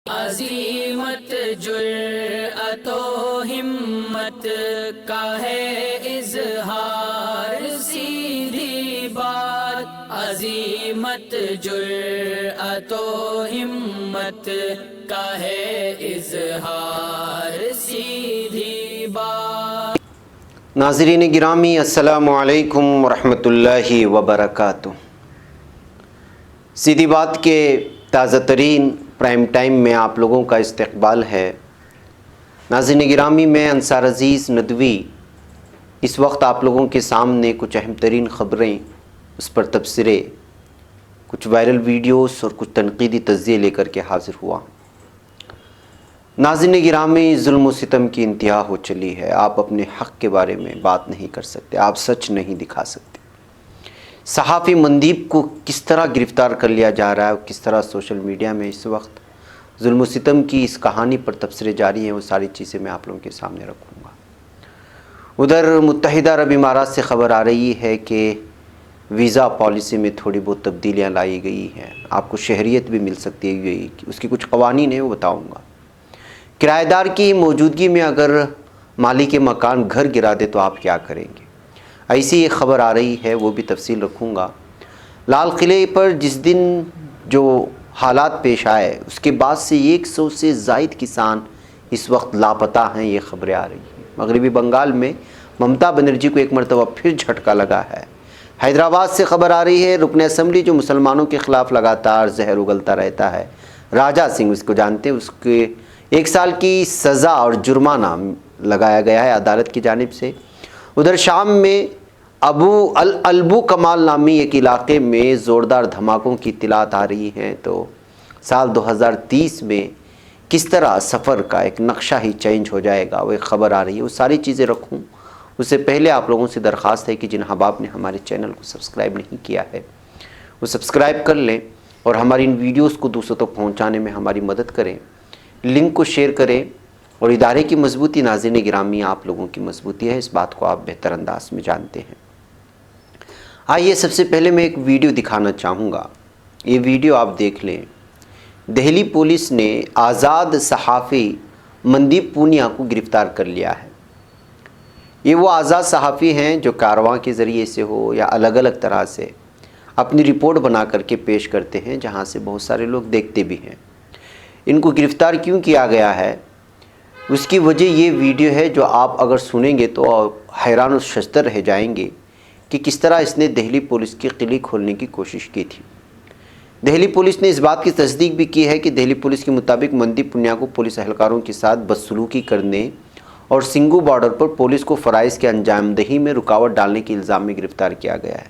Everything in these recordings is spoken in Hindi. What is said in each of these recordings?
अजीमत जुर्अतो हिम्मत का है इजहार, सीधी बात। अजीमत जुर्अतो हिम्मत का है इजहार, सीधी बात। नाज़रीन गिरामी, अस्सलामु अलैकुम वरहमतुल्लाहि वबरकातुह। सीधी बात के ताज़ा तरीन प्राइम टाइम में आप लोगों का इस्तकबाल है। नाज़रीन गिरामी, मैं अंसार अज़ीज़ नदवी इस वक्त आप लोगों के सामने कुछ अहम तरीन ख़बरें, उस पर तबसरे, कुछ वायरल वीडियोस और कुछ तनक़ीदी तज़्ज़िये लेकर के हाज़िर हुआ। नाज़रीन गिरामी, जुल्म व सितम की इंतहा हो चली है। आप अपने हक़ के बारे में बात नहीं कर सकते, आप सच नहीं दिखा सकते। सहाफ़ी मंदीप को किस तरह गिरफ़्तार कर लिया जा रहा है और किस तरह सोशल मीडिया में इस वक्त जुल्म व सितम की इस कहानी पर तबसरे जारी हैं, वो सारी चीज़ें मैं आप लोगों के सामने रखूँगा। उधर मुत्तहिदा अरब इमारात से ख़बर आ रही है कि वीज़ा पॉलिसी में थोड़ी बहुत तब्दीलियाँ लाई गई हैं। आपको शहरियत भी मिल सकती है यूएई की, उसकी कुछ क़वानीन हैं, वो बताऊँगा। किराएदार की मौजूदगी में अगर मालिक मकान घर गिरा दे तो आप क्या करेंगे, ऐसी एक ख़बर आ रही है, वो भी तफसील रखूँगा। लाल किले पर जिस दिन जो हालात पेश आए उसके बाद से 100 से ज़ायद किसान इस वक्त लापता हैं, ये ख़बरें आ रही हैं। मगरबी बंगाल में ममता बनर्जी को एक मरतबा फिर झटका लगा है। हैदराबाद से ख़बर आ रही है, रुकन असम्बली जो मुसलमानों के ख़िलाफ़ लगातार जहर उगलता रहता है, राजा सिंह, उसको जानते हैं, उसके 1 साल की सज़ा और जुर्माना लगाया गया है अदालत की जानिब से। उधर शाम में अबू कमाल नामी एक इलाके में ज़ोरदार धमाकों की इत्तलात आ रही हैं। तो साल 2030 में किस तरह सफ़र का एक नक्शा ही चेंज हो जाएगा, वो एक ख़बर आ रही है। वो सारी चीज़ें रखूँ उससे पहले आप लोगों से दरख्वास्त है कि जिन अहबाब ने हमारे चैनल को सब्सक्राइब नहीं किया है वो सब्सक्राइब कर लें और हमारी इन वीडियोज़ को दूसरों तक पहुँचाने में हमारी मदद करें। लिंक को शेयर करें। और इदारे की मजबूती, नाज़रीन गिरामी, आप लोगों की मजबूती है, इस बात को आप बेहतर अंदाज में जानते हैं। आइए सबसे पहले मैं एक वीडियो दिखाना चाहूँगा। ये वीडियो आप देख लें। दिल्ली पुलिस ने आज़ाद सहाफ़ी मनदीप पूनिया को गिरफ़्तार कर लिया है। ये वो आज़ाद सहाफ़ी हैं जो कारवां के ज़रिए से हो या अलग अलग तरह से अपनी रिपोर्ट बना करके पेश करते हैं, जहाँ से बहुत सारे लोग देखते भी हैं। इनको गिरफ़्तार क्यों किया गया है, उसकी वजह ये वीडियो है जो आप अगर सुनेंगे तो हैरान और शर्मसार रह जाएंगे कि किस तरह इसने दिल्ली पुलिस की किली खोलने की कोशिश की थी। दिल्ली पुलिस ने इस बात की तस्दीक भी की है कि दिल्ली पुलिस के मुताबिक मनदीप पूनिया को पुलिस एहलकारों के साथ बदसलूकी करने और सिंगू बॉर्डर पर पुलिस को फ़राइज़ के अंजामदही में रुकावट डालने के इल्ज़ाम में गिरफ़्तार किया गया है।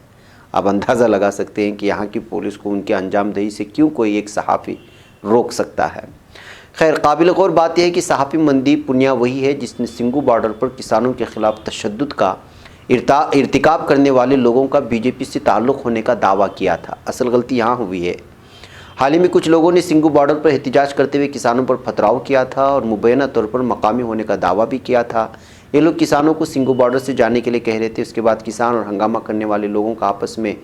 आप अंदाज़ा लगा सकते हैं कि यहाँ की पुलिस को उनके अंजामदही से क्यों कोई एक सहाफ़ी रोक सकता है। खैर, काबिल गौर बात यह है कि सहाफ़ी मनदीप पूनिया वही है जिसने सिंगू बॉर्डर पर किसानों के ख़िलाफ़ तशद्दुद का इर्तिकाब करने वाले लोगों का बीजेपी से ताल्लुक़ होने का दावा किया था। असल गलती यहाँ हुई है। हाल ही में कुछ लोगों ने सिंगू बॉर्डर पर एहतिजाज करते हुए किसानों पर पथराव किया था और मुबैना तौर पर मकामी होने का दावा भी किया था। ये लोग किसानों को सिंगू बॉर्डर से जाने के लिए कह रहे थे। उसके बाद किसान और हंगामा करने वाले लोगों का आपस में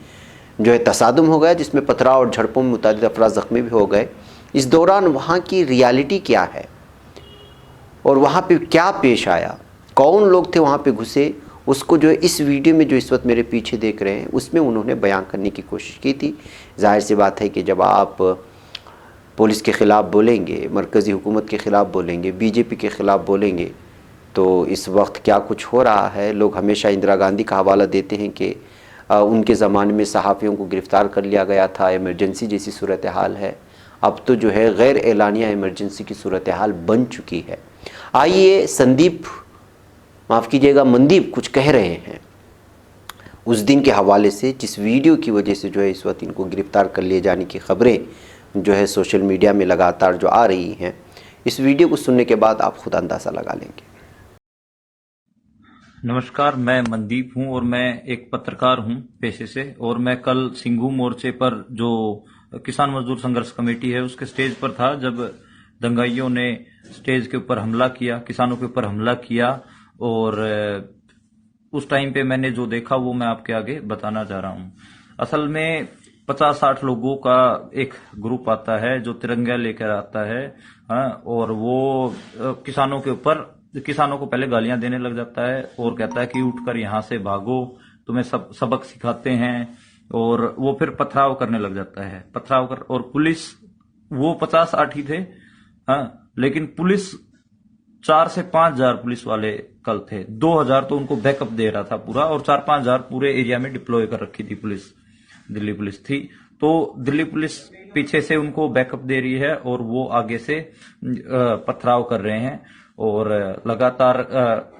जो है तसादुम हो गया, जिसमें पथराव और झड़पों में मुतादिद अफराद ज़ख्मी भी हो गए। इस दौरान वहाँ की रियलिटी क्या है और वहाँ पे क्या पेश आया, कौन लोग थे वहाँ पे घुसे, उसको जो है इस वीडियो में जो इस वक्त मेरे पीछे देख रहे हैं उसमें उन्होंने बयान करने की कोशिश की थी। जाहिर सी बात है कि जब आप पुलिस के ख़िलाफ़ बोलेंगे, मरकज़ी हुकूमत के ख़िलाफ़ बोलेंगे, बीजेपी के ख़िलाफ़ बोलेंगे, तो इस वक्त क्या कुछ हो रहा है। लोग हमेशा इंदिरा गांधी का हवाला देते हैं कि उनके ज़माने में सहाफ़ियों को गिरफ़्तार कर लिया गया था, इमरजेंसी जैसी सूरत हाल है। अब तो जो है गैर एलानिया इमरजेंसी की सूरत हाल बन चुकी है। आइए मनदीप कुछ कह रहे हैं उस दिन के हवाले से, जिस वीडियो की वजह से जो है इस वक्त इनको गिरफ़्तार कर लिए जाने की ख़बरें जो है सोशल मीडिया में लगातार जो आ रही हैं। इस वीडियो को सुनने के बाद आप खुद अंदाज़ा लगा लेंगे। नमस्कार, मैं मनदीप हूं और मैं एक पत्रकार हूं पेशे से। और मैं कल सिंघू मोर्चे पर, जो किसान मजदूर संघर्ष कमेटी है, उसके स्टेज पर था जब दंगाइयों ने स्टेज के ऊपर हमला किया, किसानों के ऊपर हमला किया। और उस टाइम पे मैंने जो देखा वो मैं आपके आगे बताना चाह रहा हूं। असल में 50-60 लोगों का एक ग्रुप आता है जो तिरंगा लेकर आता है, और वो किसानों को पहले गालियां देने लग जाता है और कहता है कि उठकर यहाँ से भागो, तुम्हें सबक सिखाते हैं, और वो फिर पथराव करने लग जाता है। और पुलिस, वो 50-60 ही थे, लेकिन पुलिस 4 से 5 हजार पुलिस वाले कल थे। 2000 तो उनको बैकअप दे रहा था पूरा, और 4-5 हजार पूरे एरिया में डिप्लॉय कर रखी थी पुलिस, दिल्ली पुलिस थी। तो दिल्ली पुलिस पीछे से उनको बैकअप दे रही है और वो आगे से पथराव कर रहे हैं, और लगातार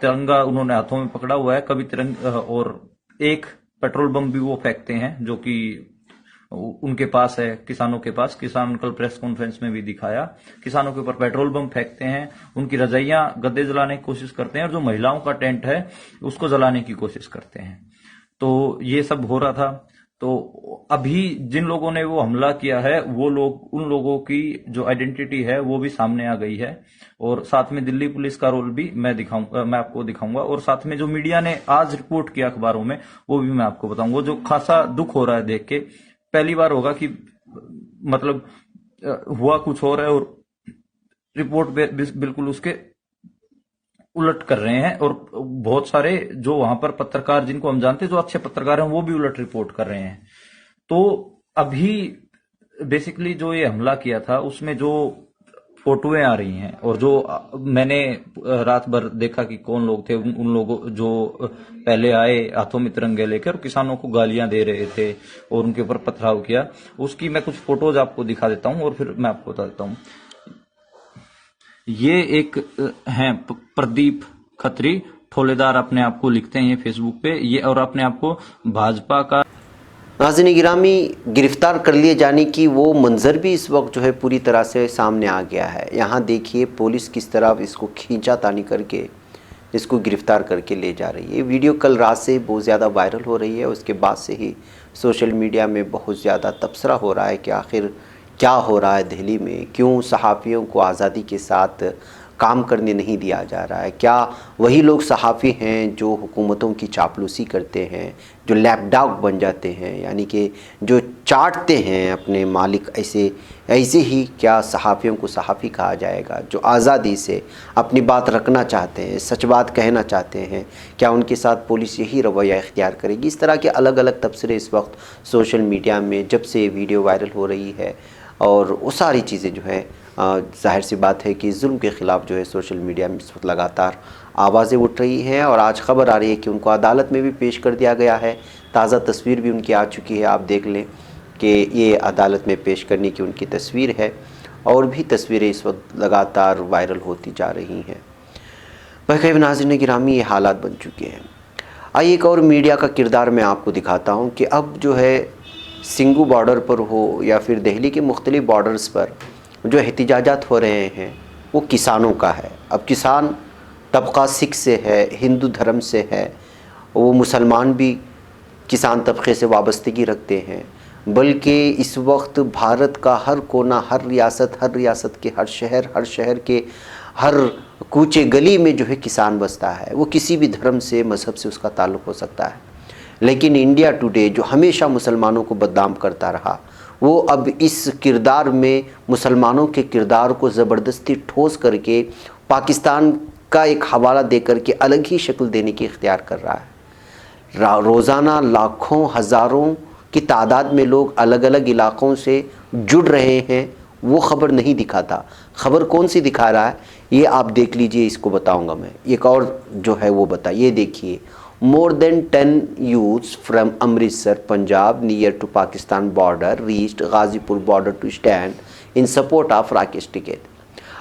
तिरंगा उन्होंने हाथों में पकड़ा हुआ है। कभी तिरंगा, और एक पेट्रोल बम भी वो फेंकते हैं जो कि उनके पास है, किसानों के पास। किसान कल प्रेस कॉन्फ्रेंस में भी दिखाया, किसानों के ऊपर पेट्रोल बम फेंकते हैं, उनकी रजाइयां गद्दे जलाने की कोशिश करते हैं, और जो महिलाओं का टेंट है उसको जलाने की कोशिश करते हैं। तो ये सब हो रहा था। तो अभी जिन लोगों ने वो हमला किया है, वो लोग, उन लोगों की जो आइडेंटिटी है वो भी सामने आ गई है, और साथ में दिल्ली पुलिस का रोल भी मैं आपको दिखाऊंगा, और साथ में जो मीडिया ने आज रिपोर्ट किया अखबारों में वो भी मैं आपको बताऊंगा। जो खासा दुख हो रहा है देख के, पहली बार होगा कि मतलब हुआ कुछ और है और रिपोर्ट बिल्कुल उसके उलट कर रहे हैं, और बहुत सारे जो वहां पर पत्रकार, जिनको हम जानते हैं, जो अच्छे पत्रकार हैं, वो भी उलट रिपोर्ट कर रहे हैं। तो अभी बेसिकली जो ये हमला किया था उसमें जो फोटोएं आ रही हैं, और जो मैंने रात भर देखा कि कौन लोग थे, उन लोगों जो पहले आए हाथों में तिरंगे लेकर और किसानों को गालियां दे रहे थे और उनके ऊपर पथराव किया, उसकी मैं कुछ फोटोज आपको दिखा देता हूं और फिर मैं आपको बता देता हूं। ये एक हैं प्रदीप खत्री, ठोलेदार अपने आप को लिखते हैं ये फेसबुक पे, ये, और अपने आप को भाजपा का। नाज़रीन गिरामी, गिरफ्तार कर लिए जाने की वो मंजर भी इस वक्त जो है पूरी तरह से सामने आ गया है। यहाँ देखिए पुलिस किस तरह इसको खींचा तानी करके इसको गिरफ्तार करके ले जा रही है। ये वीडियो कल रात से बहुत ज़्यादा वायरल हो रही है, उसके बाद से ही सोशल मीडिया में बहुत ज़्यादा तबसरा हो रहा है कि आखिर क्या हो रहा है दिल्ली में, क्यों सहाफ़ियों को आज़ादी के साथ काम करने नहीं दिया जा रहा है। क्या वही लोग सहाफ़ी हैं जो हुकूमतों की चापलूसी करते हैं, जो लैपडॉग बन जाते हैं, यानी कि जो चाटते हैं अपने मालिक, ऐसे ही क्या सहाफ़ियों को सहाफ़ी कहा जाएगा जो आज़ादी से अपनी बात रखना चाहते हैं, सच बात कहना चाहते हैं? क्या उनके साथ पुलिस यही रवैया इख्तियार करेगी? इस तरह के अलग अलग तबसरे इस वक्त सोशल मीडिया में जब से वीडियो वायरल हो रही है, और वो सारी चीज़ें जो है ज़ाहिर सी बात है कि जुल्म के ख़िलाफ़ जो है सोशल मीडिया में इस वक्त लगातार आवाज़ें उठ रही हैं, और आज ख़बर आ रही है कि उनको अदालत में भी पेश कर दिया गया है। ताज़ा तस्वीर भी उनकी आ चुकी है, आप देख लें कि ये अदालत में पेश करने की उनकी तस्वीर है, और भी तस्वीरें इस वक्त लगातार वायरल होती जा रही हैं। बहरहाल नाज़रीन गिरामी, ये हालात बन चुके हैं। आइए एक और मीडिया का किरदार मैं आपको दिखाता हूँ कि अब जो है सिंगू बॉर्डर पर हो या फिर दिल्ली के मुख्तलिफ बॉर्डर्स पर जो एहतिजाजात हो रहे हैं वो किसानों का है। अब किसान तबका सिख से है, हिंदू धर्म से है, वो मुसलमान भी किसान तबके से वाबस्तगी रखते हैं, बल्कि इस वक्त भारत का हर कोना, हर रियासत के हर शहर के हर कूचे गली में जो है किसान बसता है। वो किसी भी धर्म से, मज़हब से उसका ताल्लुक़ हो सकता है, लेकिन इंडिया टुडे जो हमेशा मुसलमानों को बदनाम करता रहा, वो अब इस किरदार में मुसलमानों के किरदार को ज़बरदस्ती ठोस करके पाकिस्तान का एक हवाला दे करके अलग ही शक्ल देने की इख्तियार कर रहा है। रोज़ाना लाखों हज़ारों की तादाद में लोग अलग अलग इलाक़ों से जुड़ रहे हैं, वो ख़बर नहीं दिखाता। ख़बर कौन सी दिखा रहा है ये आप देख लीजिए, इसको बताऊंगा मैं। एक और जो है वो ये देखिए, more than 10 youths from Amritsar, Punjab, near to Pakistan border, reached Ghazipur border to stand in support of Rakesh Tikait।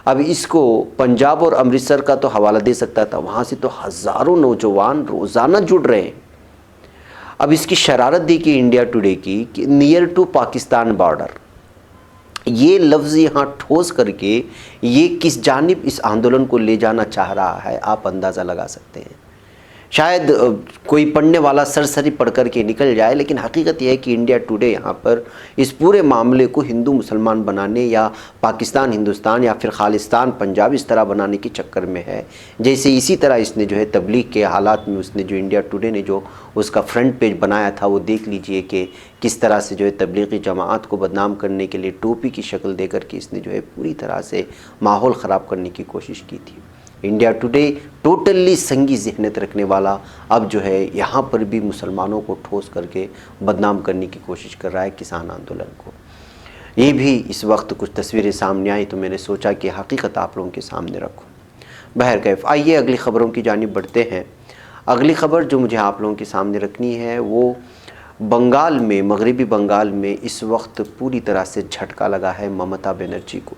अब इसको पंजाब और अमृतसर का तो हवाला दे सकता था, वहाँ से तो हज़ारों नौजवान रोज़ाना जुड़ रहे हैं। अब इसकी शरारत देखिए इंडिया टुडे की कि नियर टू पाकिस्तान बॉर्डर, ये लफ्ज़ यहाँ ठोस करके ये किस जानिब इस आंदोलन को ले जाना चाह रहा है, आप अंदाज़ा लगा सकते हैं। शायद कोई पढ़ने वाला सरसरी पढ़ कर के निकल जाए, लेकिन हकीकत यह है कि इंडिया टुडे यहाँ पर इस पूरे मामले को हिंदू मुसलमान बनाने या पाकिस्तान हिंदुस्तान या फिर खालिस्तान पंजाब इस तरह बनाने के चक्कर में है। जैसे इसी तरह इसने जो है तबलीग के हालात में उसने जो इंडिया टुडे ने जो उसका फ्रंट पेज बनाया था, वो देख लीजिए कि किस तरह से जो है तबलीगी जमात को बदनाम करने के लिए टोपी की शक्ल दे कर के इसने जो है पूरी तरह से माहौल ख़राब करने की कोशिश की थी। इंडिया टुडे टोटली संगी जहनीत रखने वाला अब जो है यहाँ पर भी मुसलमानों को ठोस करके बदनाम करने की कोशिश कर रहा है किसान आंदोलन को। ये भी इस वक्त कुछ तस्वीरें सामने आई तो मैंने सोचा कि हकीकत आप लोगों के सामने रखूँ। बहरकैफ आइए अगली ख़बरों की जानिब बढ़ते हैं। अगली ख़बर जो मुझे आप लोगों के सामने रखनी है वो बंगाल में, मगरबी बंगाल में इस वक्त पूरी तरह से झटका लगा है ममता बनर्जी को।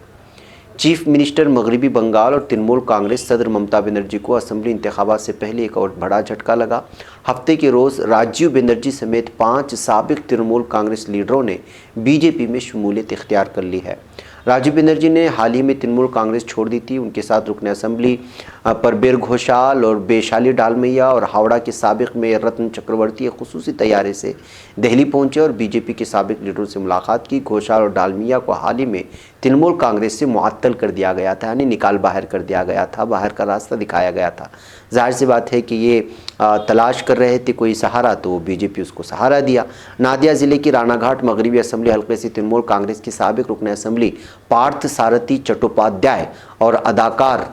चीफ मिनिस्टर मगरबी बंगाल और तृणमूल कांग्रेस सदर ममता बनर्जी को असेंबली इंतखाबात से पहले एक और बड़ा झटका लगा। हफ्ते के रोज़ राजीव बनर्जी समेत 5 साबिक तृणमूल कांग्रेस लीडरों ने बीजेपी में शमूलियत इख्तियार कर ली है। राजीव बनर्जी ने हाल ही में तृणमूल कांग्रेस छोड़ दी थी। उनके साथ रुकन असेंबली परवेर घोषाल और वैशाली डालमिया और हावड़ा के साबिक मेयर रत्न चक्रवर्ती खुसूसी तैयारी से दिल्ली पहुंचे और बीजेपी के साबिक लीडरों से मुलाकात की। घोषाल और डालमिया को हाल ही में तृणमूल कांग्रेस से मुअत्तल कर दिया गया था, यानी निकाल बाहर कर दिया गया था, बाहर का रास्ता दिखाया गया था। जाहिर सी बात है कि ये तलाश कर रहे थे कोई सहारा, तो बीजेपी उसको सहारा दिया। नादिया ज़िले की रानाघाट मगरबी असेंबली हल्के से तृणमूल कांग्रेस की साबिक रुकन असेंबली पार्थ सारथी चट्टोपाध्याय और अदाकार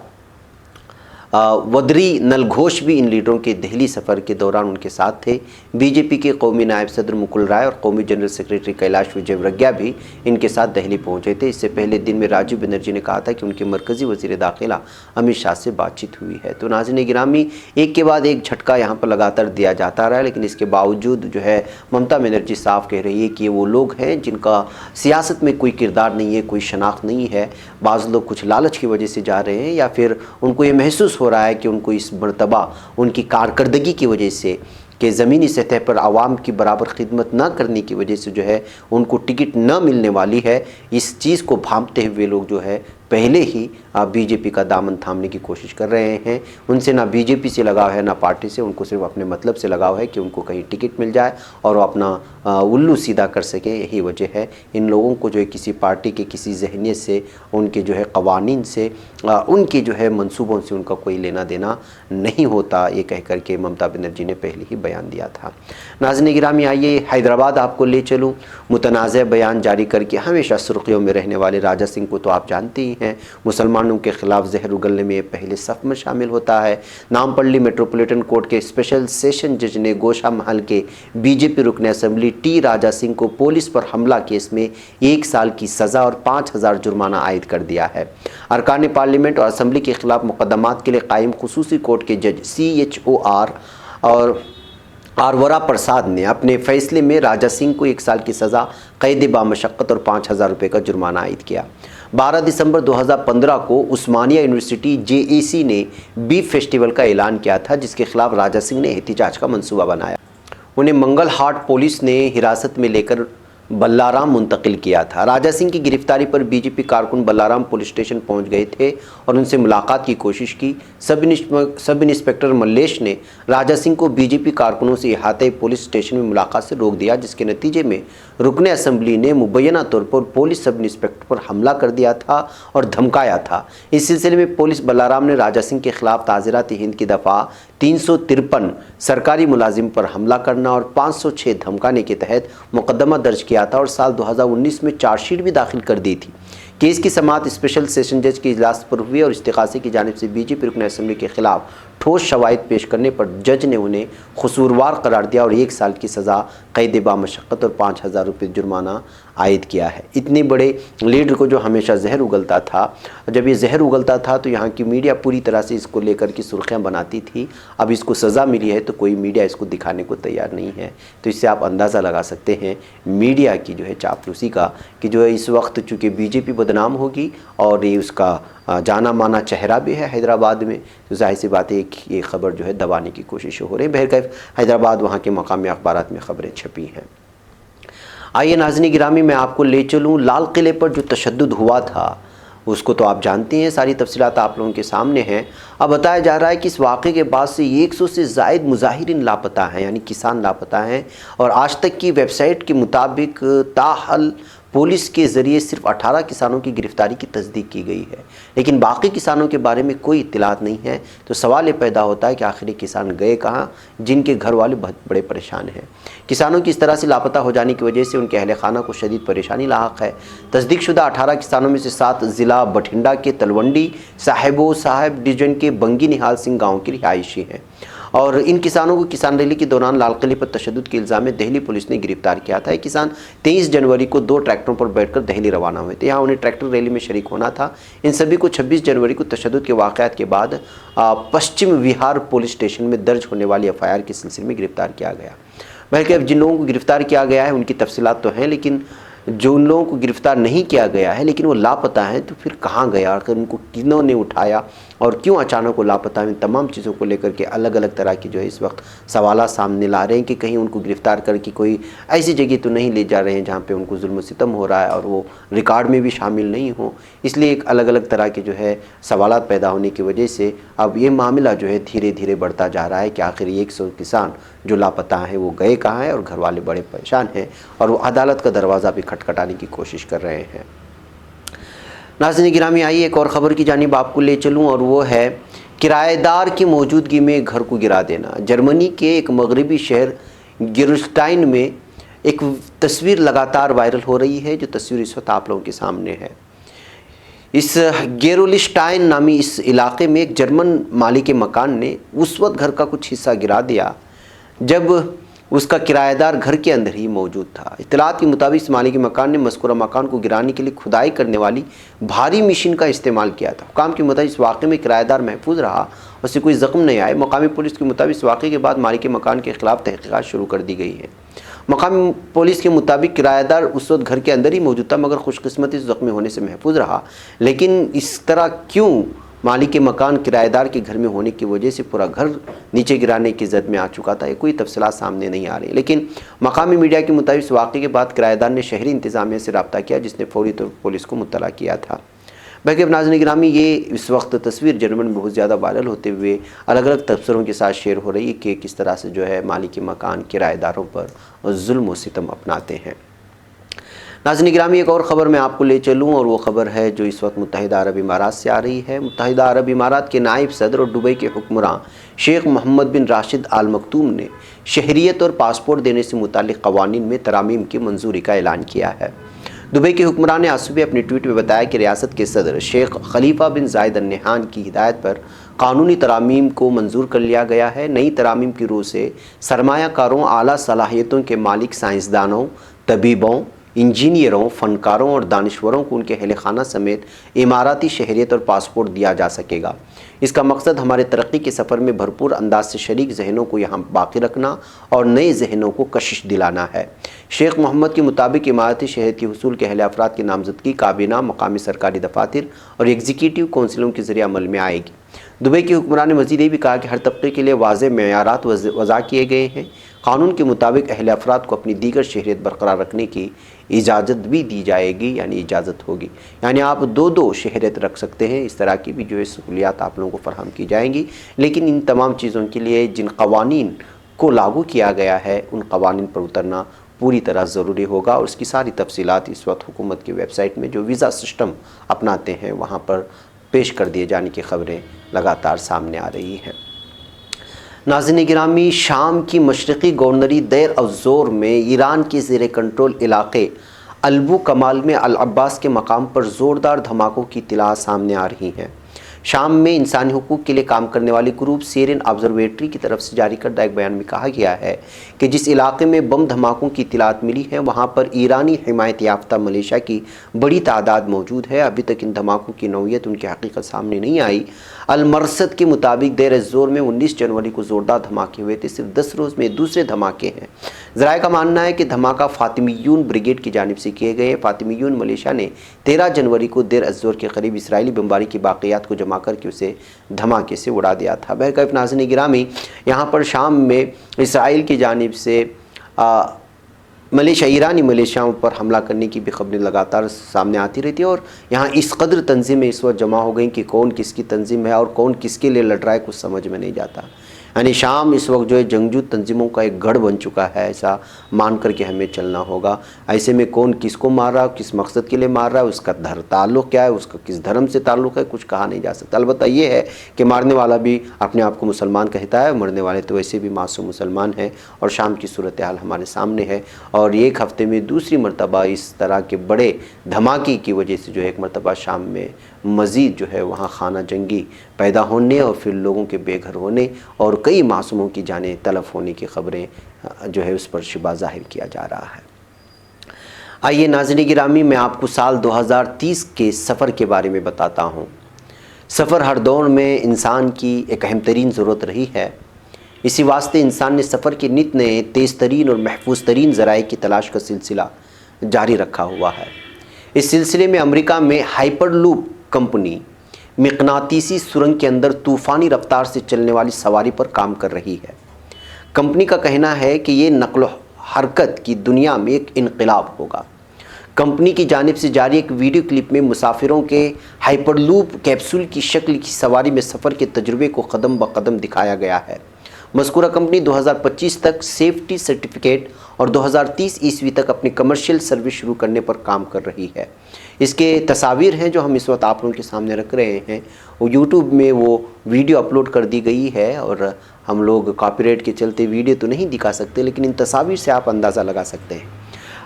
वदरी नलघोष भी इन लीडरों के दिल्ली सफ़र के दौरान उनके साथ थे। बीजेपी के कौमी नायब सदर मुकुल राय और कौमी जनरल सेक्रेटरी कैलाश विजयवर्गीय भी इनके साथ दिल्ली पहुंचे थे। इससे पहले दिन में राजीव बनर्जी ने कहा था कि उनके मरकज़ी वज़ीर दाखिला अमित शाह से बातचीत हुई है। तो नाज़रीन गिरामी, एक के बाद एक झटका यहाँ पर लगातार दिया जाता रहा है, लेकिन इसके बावजूद जो है ममता बनर्जी साफ कह रही है कि वो लोग हैं जिनका सियासत में कोई किरदार नहीं है, कोई शनाख्त नहीं है। बाज़ लोग कुछ लालच की वजह से जा रहे हैं या फिर उनको ये महसूस हो रहा है कि उनको इस मर्तबा उनकी कारकर्दगी की वजह से कि ज़मीनी सतह पर आवाम की बराबर खिदमत न करने की वजह से जो है उनको टिकट न मिलने वाली है। इस चीज़ को भांपते हुए लोग जो है पहले ही बीजेपी का दामन थामने की कोशिश कर रहे हैं। उनसे ना बीजेपी से लगाव है ना पार्टी से, उनको सिर्फ अपने मतलब से लगाव है कि उनको कहीं टिकट मिल जाए और वो अपना उल्लू सीधा कर सकें। यही वजह है इन लोगों को जो है किसी पार्टी के किसी जहनीत से, उनके जो है कवानीन से, उनके जो है मंसूबों से उनका कोई लेना देना नहीं होता, ये कह कर के ममता बनर्जी ने पहले ही बयान दिया था। नाज़रीन गिरामी, आइए हैदराबाद आपको ले चलूँ। मुतनाज़ बयान जारी करके हमेशा सुर्खियों में रहने वाले राजा सिंह को तो आप जानते ही हैं। मुसलमानों के खिलाफ जहर उगलने में पहले सफ़ में शामिल होता है। नामपल्ली मेट्रोपॉलिटन कोर्ट के स्पेशल सेशन जज ने गोशा महल के बीजेपी रुकन असेंबली टी राजा सिंह को पुलिस पर हमला केस में 1 साल की सज़ा और 5000 जुर्माना आयद कर दिया है। अरकान पार्लियामेंट और असेंबली के खिलाफ मुकदमात के लिए कायम खुसूसी कोर्ट के जज CHOR और आरवरा प्रसाद ने अपने फैसले में राजा सिंह को 1 साल की सज़ा, कैद बामशक्क़त और 5000 रुपये का जुर्माना आयद किया। 12 दिसंबर 2015 को उस्मानिया यूनिवर्सिटी JAC ने बीफ फेस्टिवल का ऐलान किया था, जिसके खिलाफ राजा सिंह ने एहतिजाज का मंसूबा बनाया। उन्हें मंगल हाट पुलिस ने हिरासत में लेकर बल्लाराम मुंतकिल किया था। राजा सिंह की गिरफ्तारी पर बीजेपी कारकुन बल्लाराम पुलिस स्टेशन पहुंच गए थे और उनसे मुलाकात की कोशिश की। सब इंस्पेक्टर मल्लेश ने राजा सिंह को बीजेपी कारकुनों से अहाते पुलिस स्टेशन में मुलाकात से रोक दिया, जिसके नतीजे में रुकन असेंबली ने मुबैना तौर पर पुलिस सब इंस्पेक्टर पर हमला कर दिया था और धमकाया था। इस सिलसिले में पुलिस बल्लाराम ने राजा सिंह के खिलाफ ताज़ीरात हिंद की दफ़ा 353 सरकारी मुलाजिम पर हमला करना और 506 धमकाने के तहत मुकदमा दर्ज किया था और साल 2019 में चार्जशीट भी दाखिल कर दी थी। केस की समाअत स्पेशल सेशन जज के इजलास पर हुई और इस्तिगासे की जानिब से बीजेपी रुकन असेंबली के खिलाफ ठोस शवाहिद पेश करने पर जज ने उन्हें कसूरवार करार दिया और 1 साल की सज़ा, कैद बामशक्क़त और 5000 रुपये जुर्माना आयद किया है। इतने बड़े लीडर को जो हमेशा जहर उगलता था, जब ये जहर उगलता था तो यहाँ की मीडिया पूरी तरह से इसको लेकर की सुर्खियाँ बनाती थी। अब इसको सज़ा मिली है तो कोई मीडिया इसको दिखाने को तैयार नहीं है। तो इससे आप अंदाज़ा लगा सकते हैं मीडिया की जो है चापलूसी का, कि जो है इस वक्त चूँकि बीजेपी बदनाम होगी और ये उसका जाना माना चेहरा भी है हैदराबाद में, तो जाहिर सी बात है ये खबर जो है दबाने की कोशिश हो रही है। बहरकैफ हैदराबाद वहाँ के मकामी अखबारात में खबरें छपी हैं। आइए नाज़रीन गिरामी, मैं आपको ले चलूँ लाल किले पर जो तशद्दुद हुआ था उसको तो आप जानते हैं, सारी तफसीलात आप लोगों के सामने हैं। अब बताया जा रहा है कि इस वाक़े के बाद से 100 से ज़ायद मुज़ाहिरीन लापता हैं, यानी किसान लापता हैं। और आज तक की वेबसाइट के मुताबिक ताहल पुलिस के ज़रिए सिर्फ 18 किसानों की गिरफ़्तारी की तस्दीक की गई है, लेकिन बाकी किसानों के बारे में कोई इत्तलात नहीं है। तो सवाल ये पैदा होता है कि आखिर ये किसान गए कहाँ, जिनके घर वाले बहुत बड़े परेशान हैं। किसानों की इस तरह से लापता हो जाने की वजह से उनके अहल खाना को शदीद परेशानी लाहक है। तस्दीकशुदा 18 किसानों में से 7 ज़िला बठिंडा के तलवंडी साहिबो साहब डिवीज़न के बंगी निहाल सिंह गाँव के रिहायशी हैं। और इन किसानों को किसान रैली के दौरान लाल किले पर तशद्दुद के इल्ज़ाम में दिल्ली पुलिस ने गिरफ्तार किया था। किसान 23 जनवरी को 2 ट्रैक्टरों पर बैठकर दिल्ली रवाना हुए थे। यहाँ उन्हें ट्रैक्टर रैली में शरीक होना था। इन सभी को 26 जनवरी को तशद्दुद के वाक़यात के बाद पश्चिम विहार पुलिस स्टेशन में दर्ज होने वाली FIR के सिलसिले में गिरफ्तार किया गया। बल्कि अब जिन लोगों को गिरफ्तार किया गया है उनकी तफसीलात तो हैं, लेकिन जो उन लोगों को गिरफ्तार नहीं किया गया है लेकिन वो लापता हैं, तो फिर कहाँ गया, आखिर उनको किन्होंने उठाया और क्यों अचानक वो लापता है, इन तमाम चीज़ों को लेकर के अलग अलग तरह की जो है इस वक्त सवाल सामने ला रहे हैं कि कहीं उनको गिरफ़्तार करके कोई ऐसी जगह तो नहीं ले जा रहे हैं जहाँ पे उनको जुल्म सितम हो रहा है और वो रिकॉर्ड में भी शामिल नहीं हो। इसलिए एक अलग अलग तरह के जो है सवालात पैदा होने की वजह से अब ये मामला जो है धीरे धीरे बढ़ता जा रहा है कि आखिर 100 किसान जो लापता हैं वो गए कहाँ हैं और घर वाले बड़े परेशान हैं और वो अदालत का दरवाज़ा भी खटखटाने की कोशिश कर रहे हैं। नाज़रीन गिरामी, आइए एक और ख़बर की जानिब आपको ले चलूँ और वो है किराएदार की मौजूदगी में घर को गिरा देना। जर्मनी के एक मगरबी शहर गिरुस्टाइन में एक तस्वीर लगातार वायरल हो रही है, जो तस्वीर इस वक्त आप लोगों के सामने है। इस गेरोलिस्टाइन नामी इस इलाके में एक जर्मन मालिक मकान ने उस वक्त घर का कुछ हिस्सा गिरा दिया जब उसका किराएदार घर के अंदर ही मौजूद था। इत्तलात के मुताबिक इस मालिक मकान ने मज़कूरा मकान को गिराने के लिए खुदाई करने वाली भारी मशीन का इस्तेमाल किया था। हुकाम के मुताबिक इस वाक़े में किराएदार महफूज रहा, उससे कोई ज़ख्म नहीं आए। मकामी पुलिस के मुताबिक इस वाक़े के बाद मालिक मकान के ख़िलाफ़ तहक़ीक़ात शुरू कर दी गई है। मकामी पुलिस के मुताबिक किराएदार उस वक्त घर के अंदर ही मौजूद था, मगर खुशकिस्मती से ज़ख्मी होने से महफूज रहा। लेकिन इस तरह क्यों मालिक मकान किराएदार के घर में होने की वजह से पूरा घर नीचे गिराने की ज़द में आ चुका था, ये कोई तफसीलात सामने नहीं आ रही। लेकिन मकामी मीडिया के मुताबिक इस वाक़े के बाद किराएदार ने शहरी इंतज़ामिया से रब्ता किया, जिसने फौरी तौर पर पुलिस को मुत्तला किया था। बाकी अब नाज़रीन गिरामी, ये इस वक्त तस्वीर जर्मन में बहुत ज़्यादा वायरल होते हुए अलग अलग तबसरों के साथ शेयर हो रही है कि किस तरह से जो है मालिक मकान किराएदारों पर जुल्म व सितम अपनाते हैं। नाज़रीन गिरामी, एक और ख़बर मैं आपको ले चलूँ और वो ख़बर है जो इस वक्त मुत्तहिदा अरब इमारात से आ रही है। मुत्तहिदा अरब इमारात के नायब सदर और दुबई के हुक्मरान शेख मोहम्मद बिन राशिद आल मकतूम ने शहरियत और पासपोर्ट देने से मुताल्लिक़ क़वानीन में तरामीम की मंजूरी का ऐलान किया है। दुबई के हुक्मरान ने आज सुबह अपने ट्वीट में बताया कि रियासत के सदर शेख खलीफा बिन जायद अल नहयान की हिदायत पर कानूनी तरामीम को मंजूर कर लिया गया है। नई तरामीम की रूह से सरमायाकारों, आला सलाहियतों के मालिक, साइंसदानों, तबीबों, इंजीनियरों, फ़नकारों और दानिश्वरों को उनके अहल खाना समेत इमाराती शहरियत और पासपोर्ट दिया जा सकेगा। इसका मकसद हमारे तरक्की के सफ़र में भरपूर अंदाज से शरीक जहनों को यहाँ बाकी रखना और नए जहनों को कशिश दिलाना है। शेख मोहम्मद के मुताबिक इमारती शहरियत के हुसूल के अहले अफराद की नामजदगी काबीना, मकामी सरकारी दफातर और एग्जीक्यूटिव कौंसिलों के ज़रिए अमल में आएगी। दुबई के हुक्मरान ने मज़ीद ये भी कहा कि हर तबके के लिए वाज़ेह मेयारात वज़ा किए गए हैं। कानून के मुताबिक अहले अफराद को अपनी दीगर शहरियत बरकरार रखने की इजाज़त भी दी जाएगी, यानी इजाज़त होगी, यानी आप 2 शहरियत रख सकते हैं। इस तरह की भी जो है सहूलियात आप लोगों को फराहम की जाएंगी। लेकिन इन तमाम चीज़ों के लिए जिन कवानीन को लागू किया गया है उन कवानीन पर उतरना पूरी तरह ज़रूरी होगा और उसकी सारी तफसीलात इस वक्त हुकूमत की वेबसाइट में जो वीज़ा सिस्टम अपनाते हैं वहाँ पर पेश कर दिए जाने की खबरें लगातार सामने आ रही हैं। नाज़रीन गिरामी, शाम की मशरक़ी गवर्नरी देर अज़ोर में ईरान के ज़ेर कंट्रोल इलाक़े अलबू कमाल में अल अब्बास के मकाम पर ज़ोरदार धमाकों की इत्तला सामने आ रही हैं। शाम में इंसानी हुकूक के लिए काम करने वाली ग्रुप सीरियन ऑब्जर्वेटरी की तरफ से जारी करदा एक बयान में कहा गया है कि जिस इलाके में बम धमाकों की इत्तलात मिली है वहाँ पर ईरानी हिमायत याफ्ता मलेशिया की बड़ी तादाद मौजूद है। अभी तक इन धमाकों की नौइयत, उनकी हकीकत सामने नहीं आई। अल-मरसद के मुताबिक देर ज़ोर में 19 जनवरी को ज़ोरदार धमाके हुए थे। सिर्फ 10 रोज़ में दूसरे धमाके हैं। ज़राए का मानना है कि धमाका फ़ातिमीयून ब्रिगेड की जानिब से किए गए। फ़ातिमीयून मलेशिया ने 13 जनवरी को देर अज़ोर के करीब इसराइली बमबारी की बाक़ियात को जमा करके उसे धमाके से उड़ा दिया था। बहरकैफ नाज़रीन गिरामी, यहाँ पर शाम में इसराइल की जानिब से मलेशिया, ईरानी मलेशियाओं पर हमला करने की भी खबरें लगातार सामने आती रहती है। और यहाँ इस कदर तंजीमें इस वक्त जमा हो गई कि कौन किसकी तंजीम है और कौन किसके लिए लड़ रहा है कुछ समझ में नहीं जाता। यानी शाम इस वक्त जो है जंगजू तंजीमों का एक गढ़ बन चुका है, ऐसा मान करके हमें चलना होगा। ऐसे में कौन किसको मार रहा है, किस मकसद के लिए मार रहा है, उसका ताल्लुक़ क्या है, उसका किस धर्म से ताल्लुक़ है, कुछ कहा नहीं जा सकता। अलबत्ता ये है कि मारने वाला भी अपने आप को मुसलमान कहता है, मरने वाले तो वैसे भी मासूम मुसलमान हैं। और शाम की सूरत हाल हमारे सामने है। और एक हफ़्ते में दूसरी मरतबा इस तरह के बड़े धमाके की वजह से जो है एक मरतबा शाम में मज़ीद जो है वहाँ खाना जंगी पैदा होने और फिर लोगों के बेघर होने और कई मासूमों की जानें तलफ होने की ख़बरें जो है उस पर शिबा ज़ाहिर किया जा रहा है। आइए नाज़रीन गिरामी, मैं आपको साल 2030 के सफ़र के बारे में बताता हूँ। सफ़र हर दौर में इंसान की एक अहम तरीन ज़रूरत रही है। इसी वास्ते इंसान ने सफ़र के नित नए तेज़ तरीन और महफूज तरीन ज़राए की तलाश का सिलसिला जारी रखा हुआ है। इस सिलसिले में अमेरिका में हाइपरलूप कंपनी मकनातीसी सुरंग के अंदर तूफ़ानी रफ्तार से चलने वाली सवारी पर काम कर रही है। कंपनी का कहना है कि ये नक़्ल हरकत की दुनिया में एक इनक़िलाब होगा। कंपनी की जानिब से जारी एक वीडियो क्लिप में मुसाफिरों के हाइपरलूप कैप्सूल की शक्ल की सवारी में सफ़र के तजुर्बे को कदम ब कदम दिखाया गया है। मज़कूरा कंपनी 2025 तक सेफ्टी सर्टिफिकेट और 2030 ईस्वी तक अपनी कमर्शियल सर्विस शुरू करने पर काम कर रही है। इसके तस्वीर हैं जो हम इस वक्त आप लोगों के सामने रख रहे हैं, वो यूट्यूब में वो वीडियो अपलोड कर दी गई है। और हम लोग कॉपीराइट के चलते वीडियो तो नहीं दिखा सकते, लेकिन इन तस्वीर से आप अंदाज़ा लगा सकते हैं।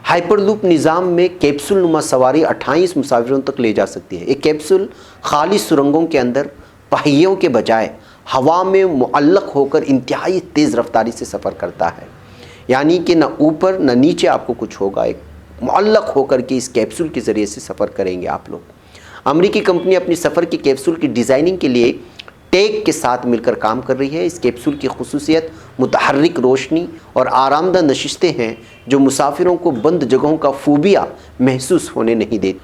हाइपरलूप निज़ाम में कैप्सूल नुमा सवारी 28 मुसाफिरों तक ले जा सकती है। एक कैप्सूल खाली सुरंगों के अंदर पहियों के बजाय हवा में मुअल्लक होकर इंतहाई तेज़ रफ्तारी से सफ़र करता है। यानी कि न ऊपर न नीचे आपको कुछ होगा, एक मुअल्लक होकर के इस कैप्सूल के ज़रिए से सफ़र करेंगे आप लोग। अमेरिकी कंपनी अपनी सफ़र की कैप्सूल की डिज़ाइनिंग के लिए टेक के साथ मिलकर काम कर रही है। इस कैप्सूल की खुसूसियत मुतहर्रिक रोशनी और आरामदा नशिस्तें हैं जो मुसाफिरों को बंद जगहों का फोबिया महसूस होने नहीं देती।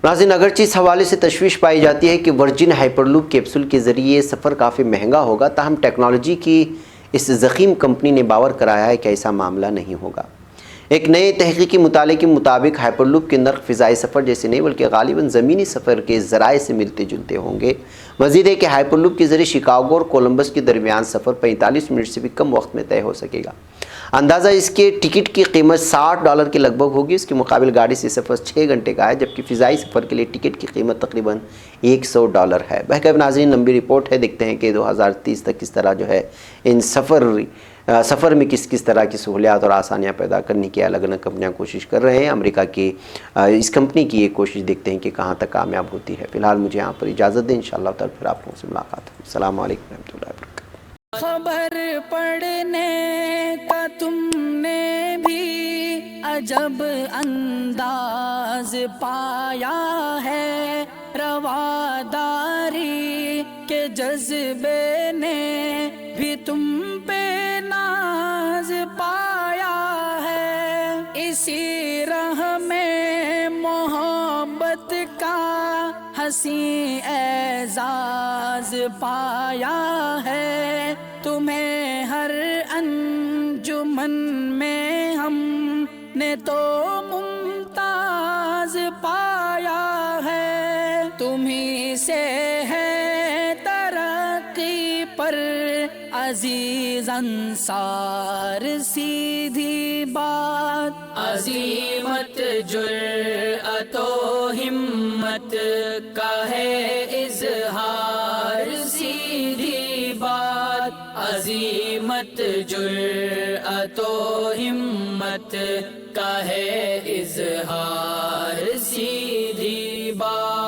नाज़रीन, अगरचे इस हवाले से तशवीश पाई जाती है कि वर्जिन हाइपरलूप कैप्सूल के ज़रिए सफ़र काफ़ी महंगा होगा, ताहम टेक्नोलॉजी की इस ज़ख़ीम कंपनी ने बावर कराया है कि ऐसा मामला नहीं होगा। एक नए तहक़ीक़ी मुताले के मुताबिक हाइपरलूप के नर्ख़ फ़िज़ाई सफ़र जैसे नहीं बल्कि गालिबन ज़मीनी सफ़र के ज़राए से मिलते जुलते होंगे। मज़ीद है कि हाइपरलूप के ज़रिए शिकागो और कोलंबस के दरमियान सफ़र 45 मिनट से भी कम वक्त में तय हो सकेगा। अंदाज़ा इसके टिकट की कीमत $60 के लगभग होगी। इसके मुकाबले गाड़ी से सफ़र 6 घंटे का है, जबकि फ़िज़ाई सफ़र के लिए टिकट की कीमत तकरीबन $100 है। बहरहाल नाज़रीन, लंबी रिपोर्ट है, देखते हैं कि 2030 तक किस तरह जो है इन सफ़र में किस किस तरह की सहूलियात और आसानियाँ पैदा करने की अलग अलग कंपनियाँ कोशिश कर रहे हैं। अमेरिका की इस कंपनी की ये कोशिश देखते हैं कि कहाँ तक कामयाब होती है। फ़िलहाल मुझे यहाँ पर इजाज़त दें, इंशाअल्लाह ताला फिर आप लोगों से मुलाकात होगी। अस्सलाम वालेकुम रहमतुल्लाहि व बरकातुहू। खबर पढ़ने का तुमने भी अजब अंदाज पाया है, रवादारी के जज्बे ने भी तुम पे नाज पाया है। इसी राह में मोहब्बत का हसी एजाज पाया है। तुम्हें हर अंजुमन में हमने तो मुमताज पाया है। तुम्ही से है तरक्की पर अजीज अंसार, सीधी बात अजीमत जुर्अतो हिम्मत का है इजहार, सीधी बात अजीमत जुर्अतो हिम्मत का है इजहार,